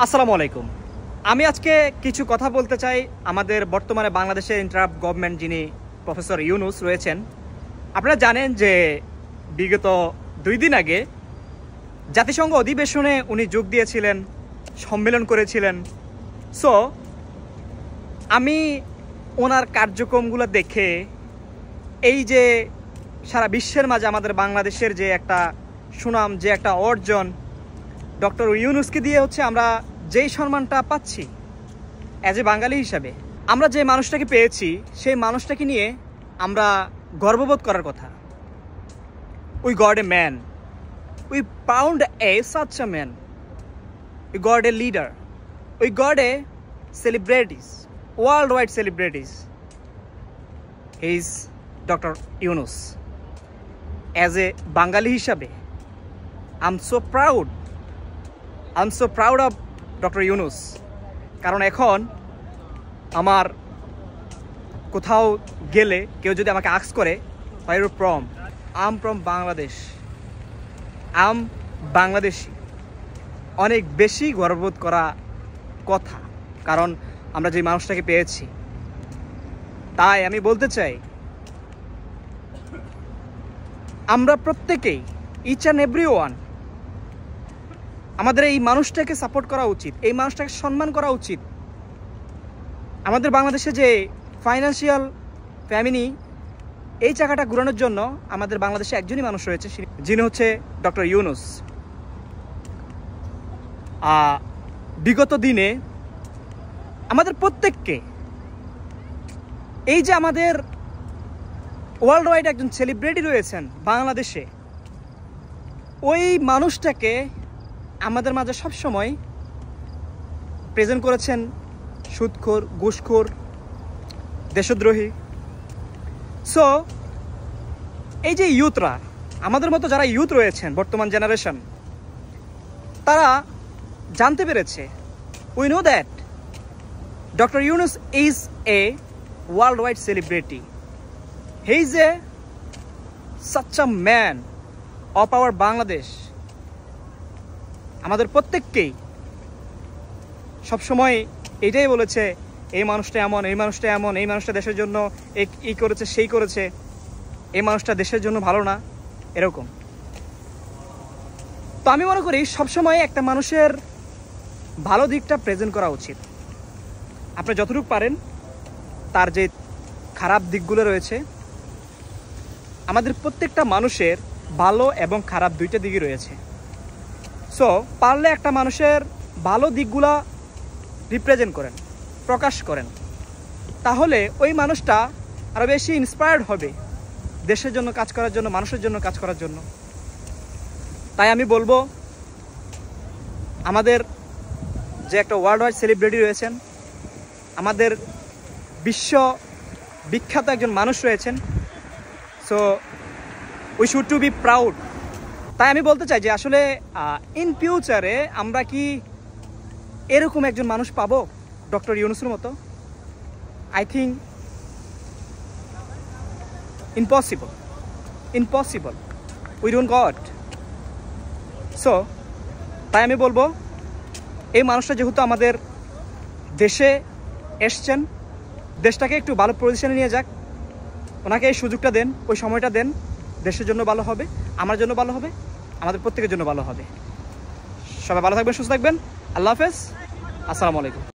আসসালামু আলাইকুম। আমি আজকে কিছু কথা বলতে চাই আমাদের বর্তমানে বাংলাদেশের ইন্টারাপ গভর্নমেন্ট যিনি প্রফেসর ইউনুস রয়েছেন। আপনারা জানেন যে বিগত 2 দিন আগে জাতিসংঘ অধিবেশনে উনি যোগ দিয়েছিলেন, সম্মেলন করেছিলেন। সো আমি ওনার কার্যক্রমগুলো দেখে এই যে সারা বিশ্বের মাঝে আমাদের বাংলাদেশের যে একটা সুনাম, যে একটা অর্জন, ডক্টর ইউনুসকে দিয়ে হচ্ছে আমরা যেই সম্মানটা পাচ্ছি অ্যাজ এ বাঙালি হিসাবে, আমরা যে মানুষটাকে পেয়েছি সেই মানুষটাকে নিয়ে আমরা গর্ববোধ করার কথা। We got a man, we found a such a man, we got a leader, we got a celebrities, world wide celebrities. He is doctor Yunus. As a Bangali হিসাবে I am so proud, I'm so proud of Dr. Yunus. কারণ এখন আমার কোথাও গেলে কেউ যদি আমাকে ask করে where you from, I'm from Bangladesh, I'm Bangladeshi, অনেক বেশি গর্ববোধ করা কথা। কারণ আমরা যে মানুষটাকে পেয়েছি, তাই আমি বলতে চাই আমরা প্রত্যেকেই, ইচ অ্যান্ড এভরি ওয়ান, আমাদের এই মানুষটাকে সাপোর্ট করা উচিত, এই মানুষটাকে সম্মান করা উচিত। আমাদের বাংলাদেশে যে ফাইন্যান্সিয়াল ফ্যামিলি, এই চাকাটা ঘুরানোর জন্য আমাদের বাংলাদেশে একজনই মানুষ রয়েছে, যিনি হচ্ছে ডক্টর ইউনুস। বিগত দিনে আমাদের প্রত্যেককে, এই যে আমাদের ওয়ার্ল্ড ওয়াইড একজন সেলিব্রিটি রয়েছেন বাংলাদেশে, ওই মানুষটাকে আমাদের মাঝে সবসময় প্রেজেন্ট করেছেন সুদখোর, ঘুষখোর, দেশদ্রোহী। সো এই যে ইউথরা, আমাদের মতো যারা ইউথ রয়েছেন, বর্তমান জেনারেশন, তারা জানতে পেরেছে, we know that doctor Yunus is a world wide celebrity, he is a such a man of our Bangladesh. আমাদের প্রত্যেককেই সবসময় এটাই বলেছে, এই মানুষটা এমন, এই মানুষটা এমন, এই মানুষটা দেশের জন্য এই করেছে, সেই করেছে, এই মানুষটা দেশের জন্য ভালো না, এরকম। তো আমি মনে করি সবসময় একটা মানুষের ভালো দিকটা প্রেজেন্ট করা উচিত। আপনি যতটুকু পারেন তার যে খারাপ দিকগুলো রয়েছে, আমাদের প্রত্যেকটা মানুষের ভালো এবং খারাপ দুইটা দিকই রয়েছে। সো পারলে একটা মানুষের ভালো দিকগুলা রিপ্রেজেন্ট করেন, প্রকাশ করেন, তাহলে ওই মানুষটা আরও বেশি ইন্সপায়ার্ড হবে দেশের জন্য কাজ করার জন্য, মানুষের জন্য কাজ করার জন্য। তাই আমি বলবো, আমাদের যে একটা ওয়ার্ল্ড ওয়াইড সেলিব্রিটি রয়েছেন, আমাদের বিশ্ব বিখ্যাত একজন মানুষ রয়েছেন, so we should to be proud. তাই আমি বলতে চাই যে আসলে ইন ফিউচারে আমরা কি এরকম একজন মানুষ পাবো ডক্টর ইউনুসের মতো? I think impossible, impossible, we don't goat. So তাই আমি বলবো, এই মানুষটা যেহেতু আমাদের দেশে এসছেন, দেশটাকে একটু ভালো পজিশনে নিয়ে যাক, ওনাকে এই সুযোগটা দেন, ওই সময়টা দেন, দেশের জন্য ভালো হবে, আমার জন্য ভালো হবে, আমাদের প্রত্যেকের জন্য ভালো হবে। সবাই ভালো থাকবেন, সুস্থ থাকবেন। আল্লাহ হাফেজ, আসসালামু আলাইকুম।